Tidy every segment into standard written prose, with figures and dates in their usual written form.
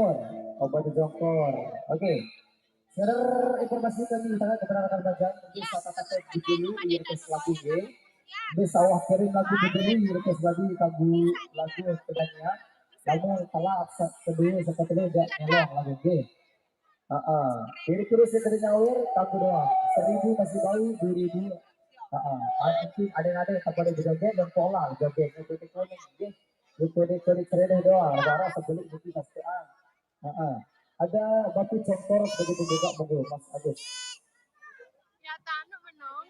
Jongkor. Jongkor. Oke. Saudara informasi kami sangat kepada rekan bajang bisa kata dulu request lagu G. Bisa sawah kering lagu dulu request lagu tegaknya. Lagu salah kedua sekali tidak nyelong lagu G. Kiri terus dari nyawir lagu doang. 1000 kasih bayi 2000. Nanti ada kepada joget dan pola joget itu doang. Cara sebelum itu pastian. Ada batu congkor begitu juga begitu Mas Agus. Ya tanu menong.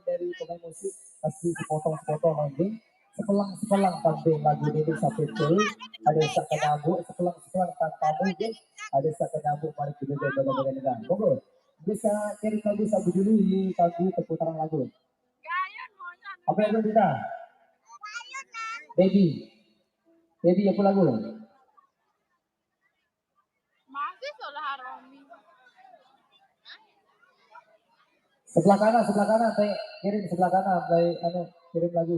Dari pemain musik pasti sepotong-sepotong lagi sepelang tampil lagu ini sampai itu ada sakanabu sepelang tampil ada sakanabu mari kita jaga dengan monggo bisa kirim lagu sabu dulu di lagu perputaran lagu apa yang kita baby apa lagu masih solah Romi. sebelah kanan kirim sebelah kanan kirim lagu